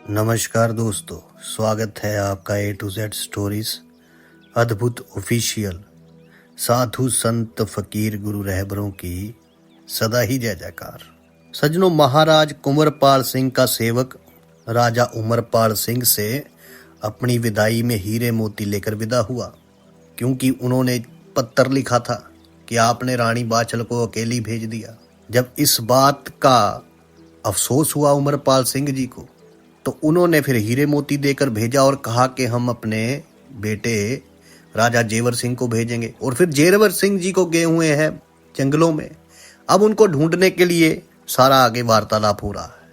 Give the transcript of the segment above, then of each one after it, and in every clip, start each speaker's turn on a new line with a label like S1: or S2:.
S1: नमस्कार दोस्तों, स्वागत है आपका A to Z स्टोरीज अद्भुत ऑफिशियल। साधु संत फकीर गुरु रहबरों की सदा ही जय जयकार। सज्जनों, महाराज कुंवरपाल सिंह का सेवक राजा उमरपाल सिंह से अपनी विदाई में हीरे मोती लेकर विदा हुआ, क्योंकि उन्होंने पत्र लिखा था कि आपने रानी बाछल को अकेली भेज दिया। जब इस बात का अफसोस हुआ उमरपाल सिंह जी को, तो उन्होंने फिर हीरे मोती देकर भेजा और कहा कि हम अपने बेटे राजा जेवर सिंह को भेजेंगे। और फिर जेवर सिंह जी को गए हुए हैं जंगलों में। अब उनको ढूंढने के लिए सारा आगे वार्तालाप हो रहा है।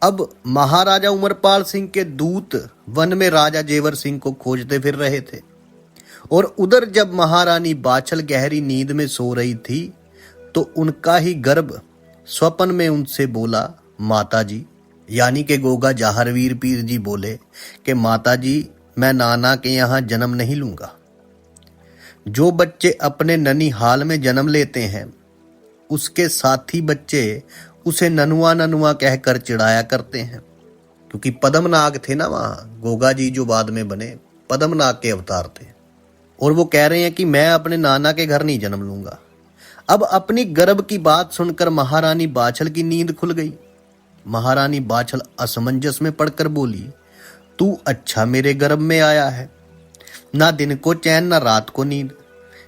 S1: अब महाराजा उमरपाल सिंह के दूत वन में राजा जेवर सिंह को खोजते फिर रहे थे। और उधर जब महारानी बाछल गहरी नींद में सो रही थी, तो उनका ही गर्भ स्वप्न में उनसे बोला, माता जी, यानी कि गोगा जाहरवीर पीर जी बोले कि माता जी, मैं नाना के यहाँ जन्म नहीं लूंगा। जो बच्चे अपने ननिहाल में जन्म लेते हैं, उसके साथी बच्चे उसे ननुआ ननुआ कहकर चिढ़ाया करते हैं, क्योंकि पद्मनाग थे ना वहाँ। गोगा जी जो बाद में बने पद्मनाग के अवतार थे। और वो कह रहे हैं कि मैं अपने नाना के घर नहीं जन्म लूंगा। अब अपनी गर्भ की बात सुनकर महारानी बाछल की नींद खुल गई। महारानी बाछल असमंजस में पड़कर बोली, तू अच्छा मेरे गर्भ में आया है, ना दिन को चैन ना रात को नींद।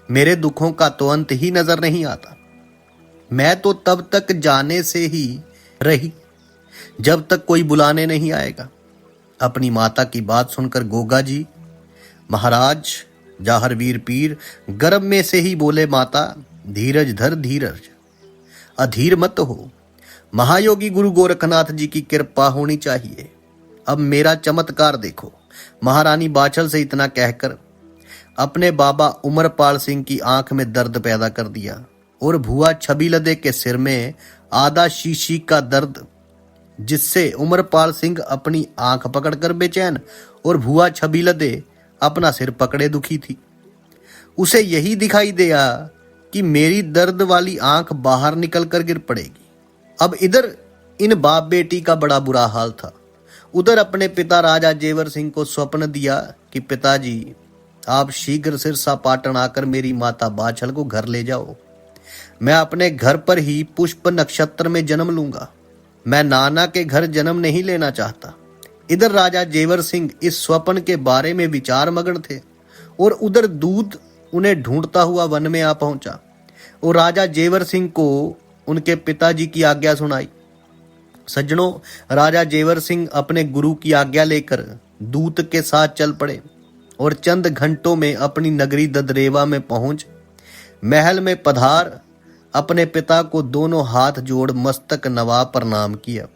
S1: मेरे दुखों का तो अंत ही नजर नहीं आता। मैं तो तब तक जाने से ही रही जब तक कोई बुलाने नहीं आएगा। अपनी माता की बात सुनकर गोगा जी महाराज जाहरवीर पीर गर्भ में से ही बोले, माता धीरज धर धीरज, अधीर मत हो। महायोगी गुरु गोरखनाथ जी की कृपा होनी चाहिए। अब मेरा चमत्कार देखो। महारानी बाछल से इतना कहकर अपने बाबा उमरपाल सिंह की आंख में दर्द पैदा कर दिया और भुआ छबीलदे के सिर में आधा शीशी का दर्द, जिससे उमरपाल सिंह अपनी आंख पकड़कर बेचैन और भुआ छबीलदे अपना सिर पकड़े दुखी थी। उसे यही दिखाई दिया कि मेरी दर्द वाली आंख बाहर निकलकर गिर पड़ेगी। अब इधर इन बाप बेटी का बड़ा बुरा हाल था। उधर अपने पिता राजा जेवर सिंह को स्वप्न दिया कि पिताजी, आप शीघ्र सिरसा पाटन आकर मेरी माता बाछल को घर ले जाओ। मैं अपने घर पर ही पुष्प नक्षत्र में जन्म लूंगा। मैं नाना के घर जन्म नहीं लेना चाहता। इधर राजा जेवर सिंह इस स्वप्न के बारे में विचार मग्न थे और उधर दूत उन्हें ढूंढता हुआ वन में आ पहुंचा और राजा जेवर सिंह को उनके पिताजी की आज्ञा सुनाई। सज्जनों, राजा जेवर सिंह अपने गुरु की आज्ञा लेकर दूत के साथ चल पड़े और चंद घंटों में अपनी नगरी ददरेवा में पहुंच महल में पधार अपने पिता को दोनों हाथ जोड़ मस्तक नवा प्रणाम किया।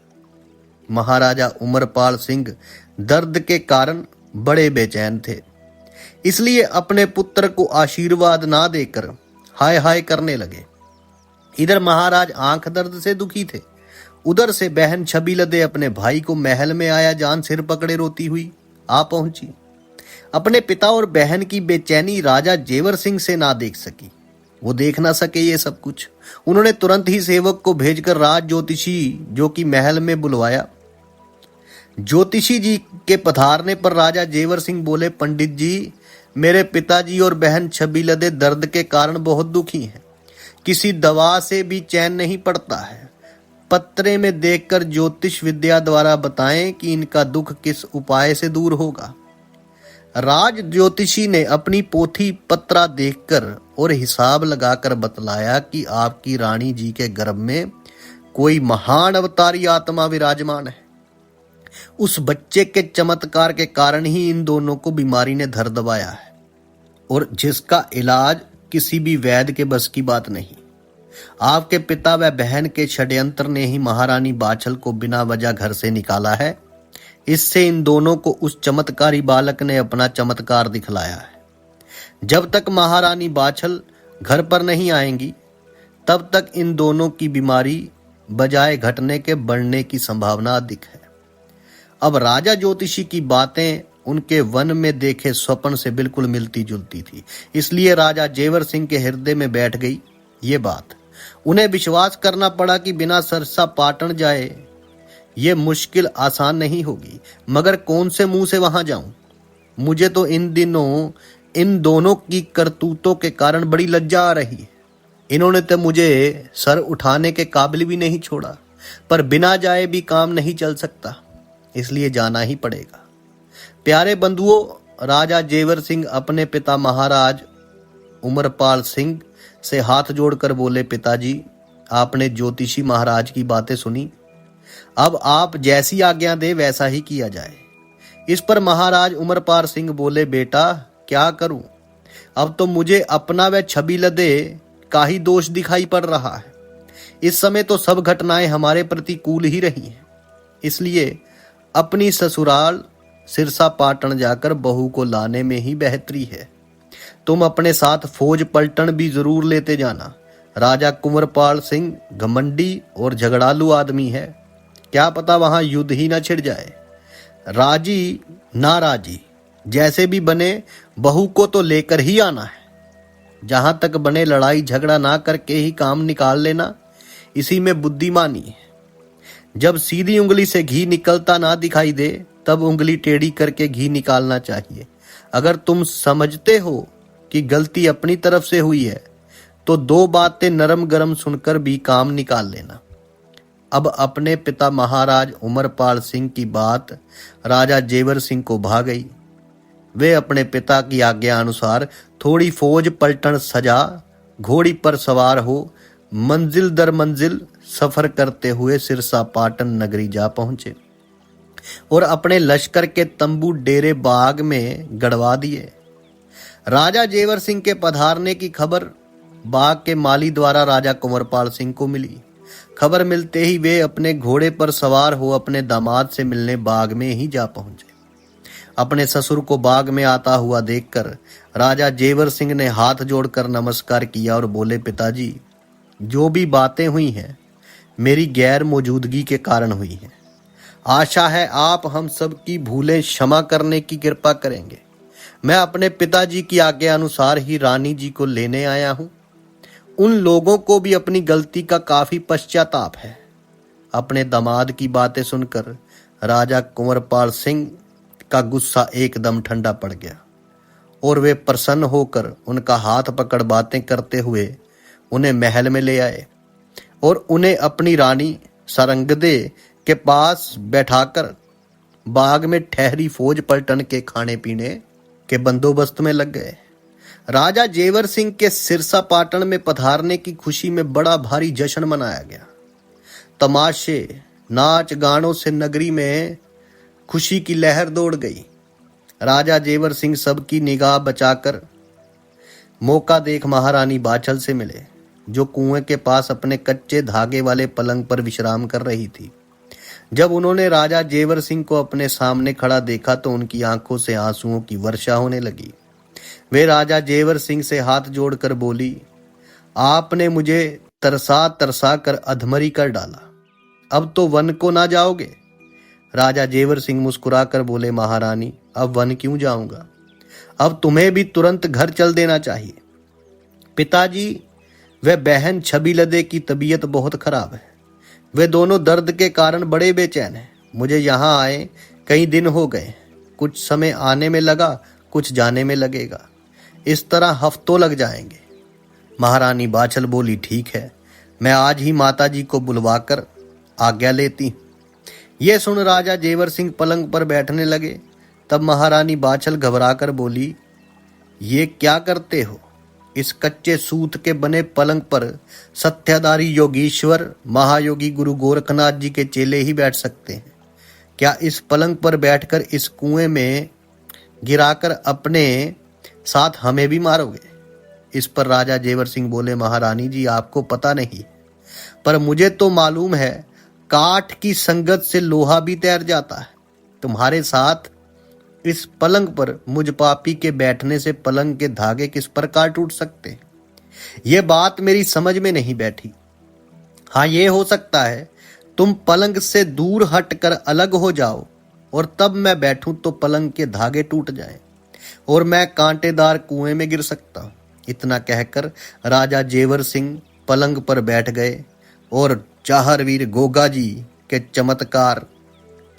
S1: महाराजा उमरपाल सिंह दर्द के कारण बड़े बेचैन थे, इसलिए अपने पुत्र को आशीर्वाद ना देकर हाय हाय करने लगे। इधर महाराज आंख दर्द से दुखी थे। उधर से बहन छबीलदे अपने भाई को महल में आया जान सिर पकड़े रोती हुई आ पहुंची। अपने पिता और बहन की बेचैनी राजा जेवर सिंह से ना देख सकी। वो देख ना सके ये सब कुछ। उन्होंने तुरंत ही सेवक को भेजकर राज ज्योतिषी जो कि महल में बुलवाया। ज्योतिषी जी के पधारने पर राजा जेवर सिंह बोले, पंडित जी, मेरे पिताजी और बहन छबीलदे दर्द के कारण बहुत दुखी हैं। किसी दवा से भी चैन नहीं पड़ता है। पत्रे में देखकर ज्योतिष विद्या द्वारा बताएं कि इनका दुख किस उपाय से दूर होगा। राज ज्योतिषी ने अपनी पोथी पत्रा देखकर और हिसाब लगाकर बतलाया कि आपकी रानी जी के गर्भ में कोई महान अवतारी आत्मा विराजमान है। उस बच्चे के चमत्कार के कारण ही इन दोनों को बीमारी ने धर दबाया है, और जिसका इलाज किसी भी वैद्य के बस की बात नहीं। आपके पिता व बहन के षड्यंत्र ने ही महारानी बाछल को बिना वजह घर से निकाला है। इससे इन दोनों को उस चमत्कारी बालक ने अपना चमत्कार दिखलाया है। जब तक महारानी बाछल घर पर नहीं आएंगी, तब तक इन दोनों की बीमारी बजाय घटने के बढ़ने की संभावना अधिक है। अब राजा ज्योतिषी की बातें उनके वन में देखे स्वप्न से बिल्कुल मिलती जुलती थी, इसलिए राजा जेवर सिंह के हृदय में बैठ गई ये बात। उन्हें विश्वास करना पड़ा कि बिना सिरसा पाटन जाए ये मुश्किल आसान नहीं होगी, मगर कौन से मुंह से वहां जाऊं? मुझे तो इन दिनों इन दोनों की करतूतों के कारण बड़ी लज्जा आ रही है। इन्होंने तो मुझे सर उठाने के काबिल भी नहीं छोड़ा, पर बिना जाए भी काम नहीं चल सकता, इसलिए जाना ही पड़ेगा। प्यारे बंधुओं, राजा जेवर सिंह अपने पिता महाराज उमरपाल सिंह से हाथ जोड़कर बोले, पिताजी, आपने ज्योतिषी महाराज की बातें सुनी, अब आप जैसी आज्ञा दे वैसा ही किया जाए। इस पर महाराज उमरपाल सिंह बोले, बेटा क्या करूं, अब तो मुझे अपना व छबीलदे का ही दोष दिखाई पड़ रहा है। इस समय तो सब घटनाएं हमारे प्रतिकूल ही रही हैं, इसलिए अपनी ससुराल सिरसा पाटन जाकर बहू को लाने में ही बेहतरी है। तुम अपने साथ फौज पलटन भी जरूर लेते जाना। राजा कुंवरपाल सिंह घमंडी और झगड़ालू आदमी है, क्या पता वहां युद्ध ही न छिड़ जाए। राजी ना राजी जैसे भी बने बहू को तो लेकर ही आना है। जहां तक बने लड़ाई झगड़ा ना करके ही काम निकाल लेना, इसी में बुद्धिमानी है। जब सीधी उंगली से घी निकलता ना दिखाई दे तब उंगली टेढ़ी करके घी निकालना चाहिए। अगर तुम समझते हो कि गलती अपनी तरफ से हुई है तो दो बातें नरम गरम सुनकर भी काम निकाल लेना। अब अपने पिता महाराज उमरपाल सिंह की बात राजा जेवर सिंह को भा गई। वे अपने पिता की आज्ञा अनुसार थोड़ी फौज पलटन सजा घोड़ी पर सवार हो मंजिल दर मंजिल सफर करते हुए सिरसा पाटन नगरी जा पहुंचे और अपने लश्कर के तंबू डेरे बाग में गड़वा दिए। राजा जेवर सिंह के पधारने की खबर बाग के माली द्वारा राजा कुंवरपाल सिंह को मिली। खबर मिलते ही वे अपने घोड़े पर सवार हो अपने दामाद से मिलने बाग में ही जा पहुंचे। अपने ससुर को बाग में आता हुआ देखकर राजा जेवर सिंह ने हाथ जोड़कर नमस्कार किया और बोले, पिताजी, जो भी बातें हुई हैं मेरी गैर मौजूदगी के कारण हुई हैं। आशा है आप हम सब की भूलें क्षमा करने की कृपा करेंगे। मैं अपने पिताजी की आज्ञा अनुसार ही रानी जी को लेने आया हूं। उन लोगों को भी अपनी गलती का काफी पश्चाताप है। अपने दामाद की बातें सुनकर राजा कुंवरपाल सिंह का गुस्सा एकदम ठंडा पड़ गया और वे प्रसन्न होकर उनका हाथ पकड़ बातें करते हुए उन्हें महल में ले आए और उन्हें अपनी रानी सारंगदे के पास बैठाकर बाग में ठहरी फौज पलटन के खाने पीने के बंदोबस्त में लग गए। राजा जेवर सिंह के सिरसा पाटन में पधारने की खुशी में बड़ा भारी जश्न मनाया गया। तमाशे, नाच गानों से नगरी में खुशी की लहर दौड़ गई। राजा जेवर सिंह सबकी निगाह बचाकर मौका देख महारानी बाछल से मिले, जो कुएं के पास अपने कच्चे धागे वाले पलंग पर विश्राम कर रही थी। जब उन्होंने राजा जेवर सिंह को अपने सामने खड़ा देखा तो उनकी आंखों से आंसुओं की वर्षा होने लगी। वे राजा जेवर सिंह से हाथ जोड़कर बोली, आपने मुझे तरसा तरसा कर अधमरी कर डाला, अब तो वन को ना जाओगे? राजा जेवर सिंह मुस्कुराकर बोले, महारानी, अब वन क्यों जाऊंगा, अब तुम्हें भी तुरंत घर चल देना चाहिए। पिताजी, वह बहन छबीलदे की तबीयत बहुत खराब है। वे दोनों दर्द के कारण बड़े बेचैन हैं। मुझे यहाँ आए कई दिन हो गए। कुछ समय आने में लगा, कुछ जाने में लगेगा। इस तरह हफ्तों लग जाएंगे। महारानी बाछल बोली, ठीक है, मैं आज ही माताजी को बुलवाकर आज्ञा लेती। ये सुन राजा जेवर सिंह पलंग पर बैठने लगे। तब महारानी बाछल घबराकर बोली, ये क्या करते हो? इस कच्चे सूत के बने पलंग पर सत्याधारी योगीश्वर महायोगी गुरु गोरखनाथ जी के चेले ही बैठ सकते हैं। क्या इस पलंग पर बैठकर इस कुएं में गिराकर अपने साथ हमें भी मारोगे? इस पर राजा जेवर सिंह बोले, महारानी जी, आपको पता नहीं, पर मुझे तो मालूम है काठ की संगत से लोहा भी तैर जाता है। तुम्हारे साथ इस पलंग पर मुझ पापी के बैठने से पलंग के धागे किस प्रकार टूट सकते हैं? ये बात मेरी समझ में नहीं बैठी। हाँ, ये हो सकता है तुम पलंग से दूर हटकर अलग हो जाओ और तब मैं बैठूं तो पलंग के धागे टूट जाएं और मैं कांटेदार कुएं में गिर सकता हूं। इतना कहकर राजा जेवर सिंह पलंग पर बैठ गए और चाहरवीर गोगा जी के चमत्कार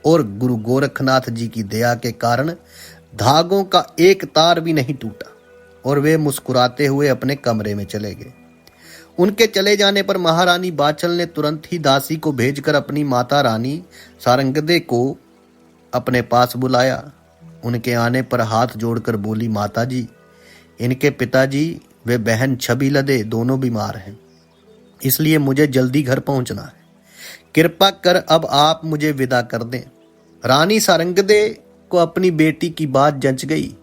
S1: और गुरु गोरखनाथ जी की दया के कारण धागों का एक तार भी नहीं टूटा और वे मुस्कुराते हुए अपने कमरे में चले गए। उनके चले जाने पर महारानी बाचल ने तुरंत ही दासी को भेजकर अपनी माता रानी सारंगदे को अपने पास बुलाया। उनके आने पर हाथ जोड़कर बोली, माता जी, इनके पिताजी वे बहन छबीलदे दोनों बीमार हैं, इसलिए मुझे जल्दी घर पहुंचना है। कृपा कर अब आप मुझे विदा कर दें। रानी सारंगदे को अपनी बेटी की बात जंच गई।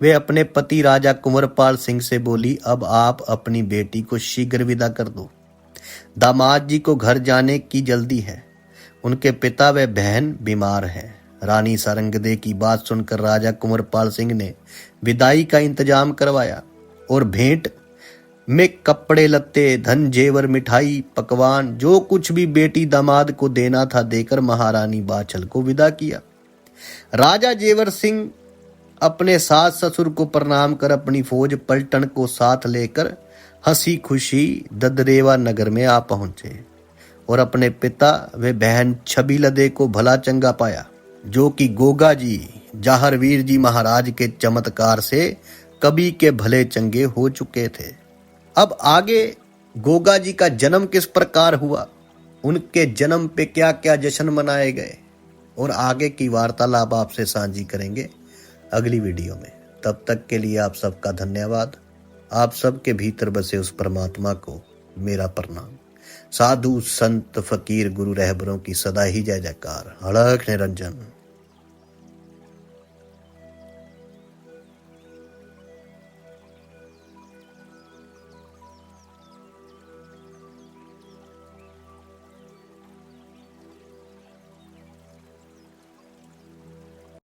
S1: वे अपने पति राजा कुंवरपाल सिंह से बोली, अब आप अपनी बेटी को शीघ्र विदा कर दो। दामाद जी को घर जाने की जल्दी है, उनके पिता व बहन बीमार हैं। रानी सारंगदे की बात सुनकर राजा कुंवरपाल सिंह ने विदाई का इंतजाम करवाया और भेंट में कपड़े लत्ते, धन जेवर, मिठाई, पकवान, जो कुछ भी बेटी दामाद को देना था देकर महारानी बाचल को विदा किया। राजा जेवर सिंह अपने सास ससुर को प्रणाम कर अपनी फौज पलटन को साथ लेकर हंसी खुशी ददरेवा नगर में आ पहुंचे और अपने पिता व बहन छबीलदे को भला चंगा पाया, जो कि गोगा जी जाहरवीर जी महाराज के चमत्कार से कभी के भले चंगे हो चुके थे। अब आगे गोगा जी का जन्म किस प्रकार हुआ, उनके जन्म पे क्या क्या जश्न मनाए गए और आगे की वार्तालाप आपसे साझी करेंगे अगली वीडियो में। तब तक के लिए आप सबका धन्यवाद। आप सबके भीतर बसे उस परमात्मा को मेरा प्रणाम। साधु संत फकीर गुरु रहबरों की सदा ही जय जयकार। अलख निरंजन।